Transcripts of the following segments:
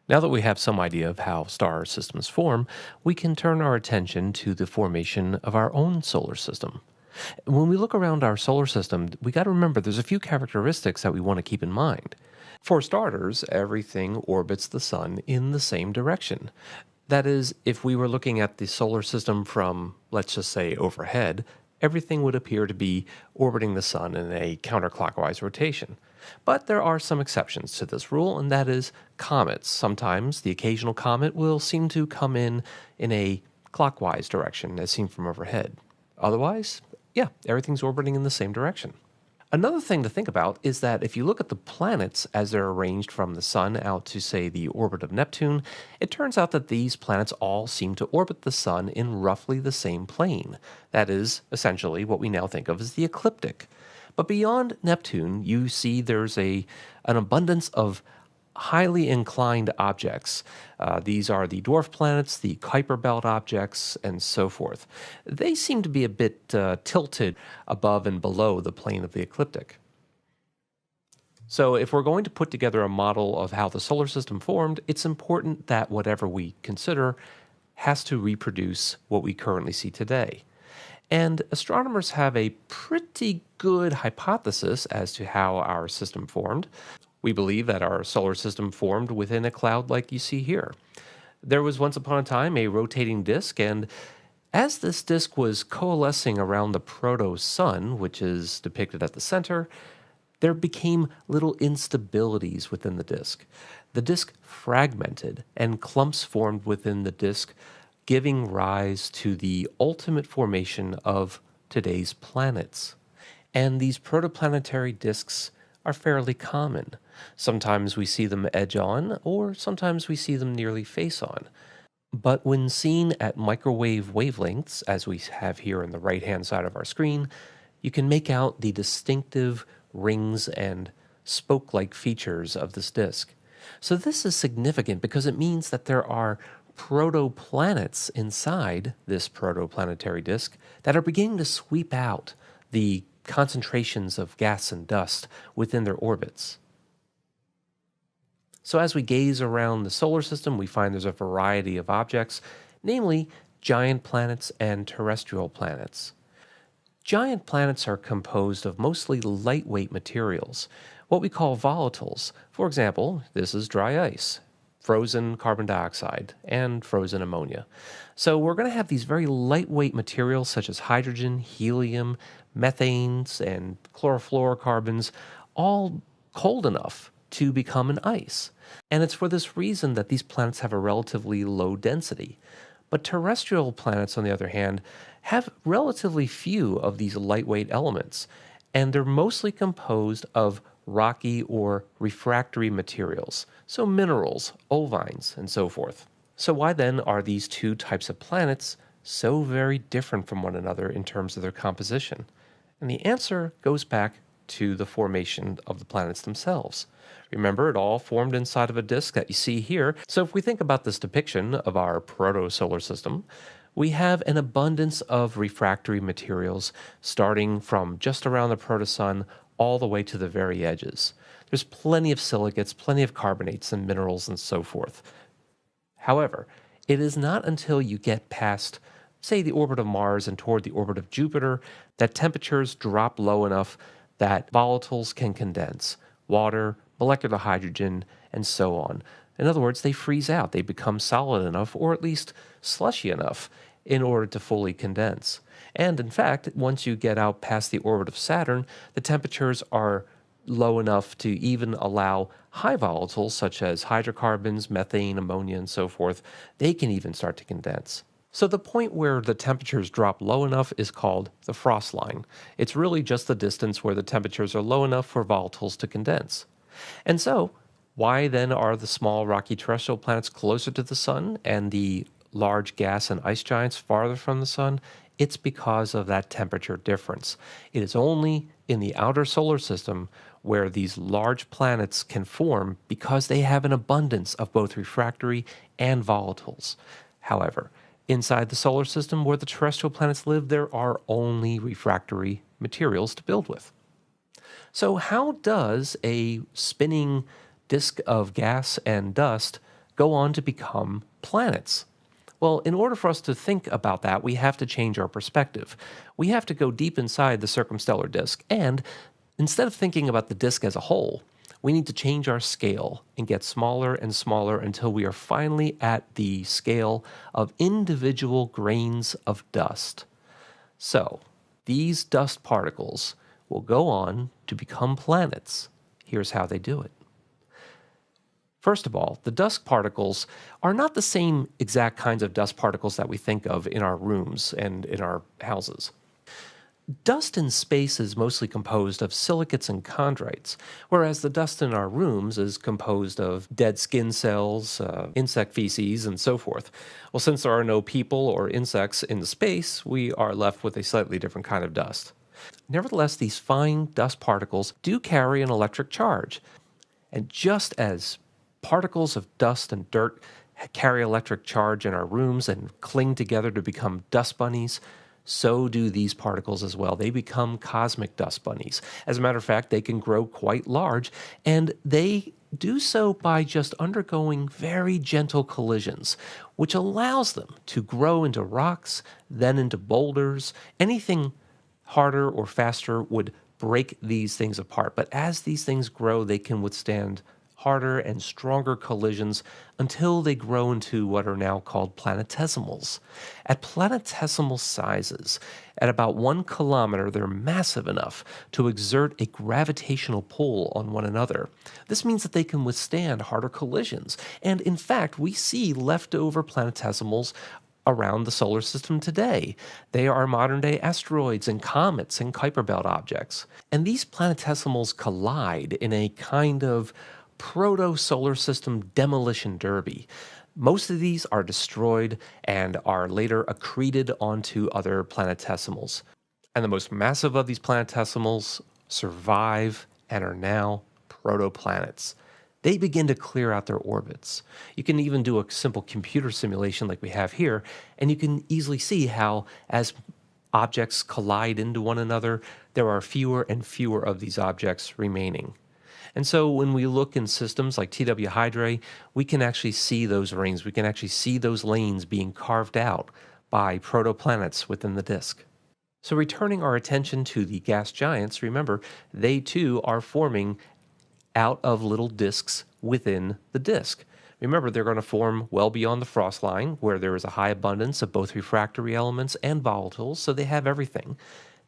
Now that we have some idea of how star systems form, we can turn our attention to the formation of our own solar system. When we look around our solar system, we got to remember there's a few characteristics that we want to keep in mind. For starters, everything orbits the sun in the same direction. That is, if we were looking at the solar system from, let's just say, overhead, everything would appear to be orbiting the sun in a counterclockwise rotation. But there are some exceptions to this rule, and that is comets. Sometimes the occasional comet will seem to come in a clockwise direction, as seen from overhead. Otherwise, yeah, everything's orbiting in the same direction. Another thing to think about is that if you look at the planets as they're arranged from the Sun out to, say, the orbit of Neptune, it turns out that these planets all seem to orbit the Sun in roughly the same plane. That is, essentially, what we now think of as the ecliptic. But beyond Neptune, you see there's an abundance of highly inclined objects. These are the dwarf planets, the Kuiper belt objects, and so forth. They seem to be a bit tilted above and below the plane of the ecliptic. So if we're going to put together a model of how the solar system formed, it's important that whatever we consider has to reproduce what we currently see today. And astronomers have a pretty good hypothesis as to how our system formed. We believe that our solar system formed within a cloud like you see here. There was once upon a time a rotating disk, and as this disk was coalescing around the proto-sun, which is depicted at the center, there became little instabilities within the disk. The disk fragmented, and clumps formed within the disk, giving rise to the ultimate formation of today's planets. And these protoplanetary disks are fairly common. Sometimes we see them edge on, or sometimes we see them nearly face on. But when seen at microwave wavelengths, as we have here on the right-hand side of our screen, you can make out the distinctive rings and spoke-like features of this disk. So this is significant because it means that there are protoplanets inside this protoplanetary disk that are beginning to sweep out the concentrations of gas and dust within their orbits. So as we gaze around the solar system, we find there's a variety of objects, namely giant planets and terrestrial planets. Giant planets are composed of mostly lightweight materials, what we call volatiles. For example, this is dry ice, frozen carbon dioxide, and frozen ammonia. So we're going to have these very lightweight materials such as hydrogen, helium, methanes, and chlorofluorocarbons, all cold enough to become an ice. And it's for this reason that these planets have a relatively low density. But terrestrial planets, on the other hand, have relatively few of these lightweight elements, and they're mostly composed of rocky or refractory materials, so minerals, olivines, and so forth. So why then are these two types of planets so very different from one another in terms of their composition? And the answer goes back to the formation of the planets themselves. Remember, it all formed inside of a disk that you see here. So if we think about this depiction of our proto-solar system, we have an abundance of refractory materials starting from just around the protosun all the way to the very edges. There's plenty of silicates, plenty of carbonates and minerals and so forth. However, it is not until you get past, say, the orbit of Mars and toward the orbit of Jupiter that temperatures drop low enough that volatiles can condense, water, molecular hydrogen, and so on. In other words, they freeze out. They become solid enough, or at least slushy enough, in order to fully condense. And in fact, once you get out past the orbit of Saturn, the temperatures are low enough to even allow high volatiles such as hydrocarbons, methane, ammonia, and so forth. They can even start to condense. So the point where the temperatures drop low enough is called the frost line. It's really just the distance where the temperatures are low enough for volatiles to condense. And so, why then are the small rocky terrestrial planets closer to the sun and the large gas and ice giants farther from the sun? It's because of that temperature difference. It is only in the outer solar system where these large planets can form because they have an abundance of both refractory and volatiles. However, inside the solar system where the terrestrial planets live, there are only refractory materials to build with. So how does a spinning disk of gas and dust go on to become planets. Well, in order for us to think about that, we have to change our perspective. We have to go deep inside the circumstellar disk, and instead of thinking about the disk as a whole, we need to change our scale and get smaller and smaller until we are finally at the scale of individual grains of dust. So, these dust particles will go on to become planets. Here's how they do it. First of all, the dust particles are not the same exact kinds of dust particles that we think of in our rooms and in our houses. Dust in space is mostly composed of silicates and chondrites, whereas the dust in our rooms is composed of dead skin cells, insect feces, and so forth. Well, since there are no people or insects in space, we are left with a slightly different kind of dust. Nevertheless, these fine dust particles do carry an electric charge, and just as particles of dust and dirt carry electric charge in our rooms and cling together to become dust bunnies, so do these particles as well. They become cosmic dust bunnies. As a matter of fact, they can grow quite large, and they do so by just undergoing very gentle collisions, which allows them to grow into rocks, then into boulders. Anything harder or faster would break these things apart. But as these things grow, they can withstand harder and stronger collisions until they grow into what are now called planetesimals. At planetesimal sizes, at about 1 kilometer, they're massive enough to exert a gravitational pull on one another. This means that they can withstand harder collisions. And in fact, we see leftover planetesimals around the solar system today. They are modern-day asteroids and comets and Kuiper Belt objects. And these planetesimals collide in a kind of proto-solar system demolition derby. Most of these are destroyed and are later accreted onto other planetesimals. And the most massive of these planetesimals survive and are now protoplanets. They begin to clear out their orbits. You can even do a simple computer simulation like we have here, and you can easily see how as objects collide into one another, there are fewer and fewer of these objects remaining. And so when we look in systems like TW Hydrae, we can actually see those rings. We can actually see those lanes being carved out by protoplanets within the disk. So returning our attention to the gas giants, remember, they too are forming out of little disks within the disk. Remember, they're going to form well beyond the frost line, where there is a high abundance of both refractory elements and volatiles, so they have everything.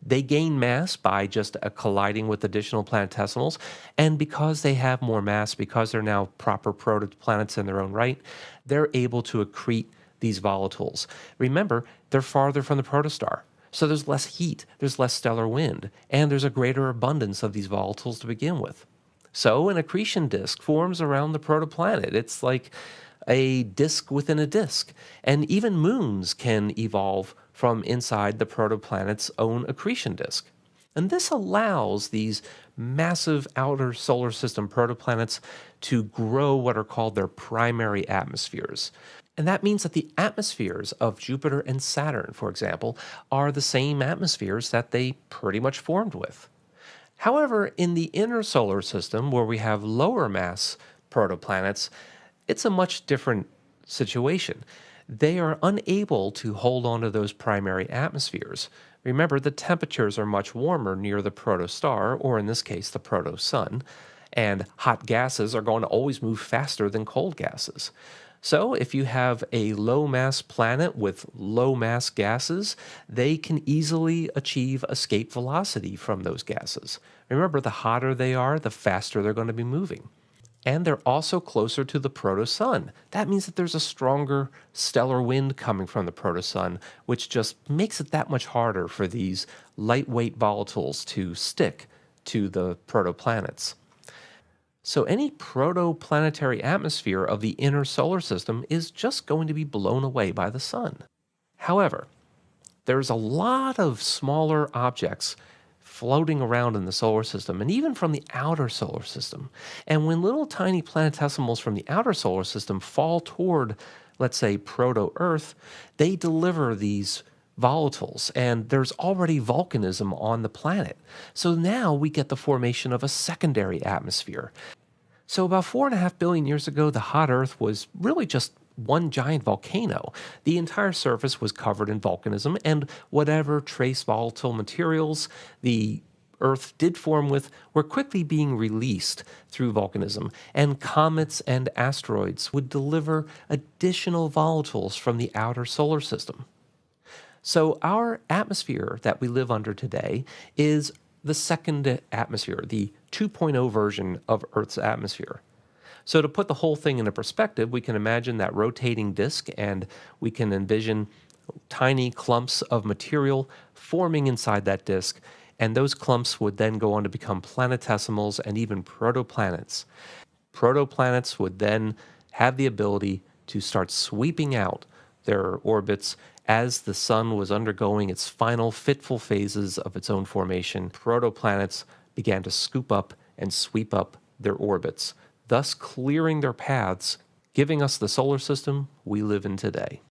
They gain mass by just colliding with additional planetesimals, and because they have more mass, because they're now proper protoplanets in their own right, they're able to accrete these volatiles. Remember, they're farther from the protostar, so there's less heat, there's less stellar wind, and there's a greater abundance of these volatiles to begin with. So an accretion disk forms around the protoplanet. It's like a disk within a disk, and even moons can evolve from inside the protoplanet's own accretion disk. And this allows these massive outer solar system protoplanets to grow what are called their primary atmospheres. And that means that the atmospheres of Jupiter and Saturn, for example, are the same atmospheres that they pretty much formed with. However, in the inner solar system, where we have lower mass protoplanets, it's a much different situation. They are unable to hold on to those primary atmospheres. Remember, the temperatures are much warmer near the protostar, or in this case, the protosun, and hot gases are going to always move faster than cold gases. So if you have a low-mass planet with low-mass gases, they can easily achieve escape velocity from those gases. Remember, the hotter they are, the faster they're going to be moving. And they're also closer to the protosun. That means that there's a stronger stellar wind coming from the protosun, which just makes it that much harder for these lightweight volatiles to stick to the protoplanets. So any protoplanetary atmosphere of the inner solar system is just going to be blown away by the sun. However, there's a lot of smaller objects floating around in the solar system, and even from the outer solar system. And when little tiny planetesimals from the outer solar system fall toward, let's say, proto-Earth, they deliver these volatiles, and there's already volcanism on the planet. So now we get the formation of a secondary atmosphere. So, about 4.5 billion years ago, the hot Earth was really just one giant volcano. The entire surface was covered in volcanism, and whatever trace volatile materials the Earth did form with were quickly being released through volcanism, and comets and asteroids would deliver additional volatiles from the outer solar system. So, our atmosphere that we live under today is the second atmosphere, the 2.0 version of Earth's atmosphere. So, to put the whole thing into perspective, we can imagine that rotating disk and we can envision tiny clumps of material forming inside that disk. And those clumps would then go on to become planetesimals and even protoplanets. Protoplanets would then have the ability to start sweeping out their orbits as the sun was undergoing its final fitful phases of its own formation. Protoplanets began to scoop up and sweep up their orbits, thus clearing their paths, giving us the solar system we live in today.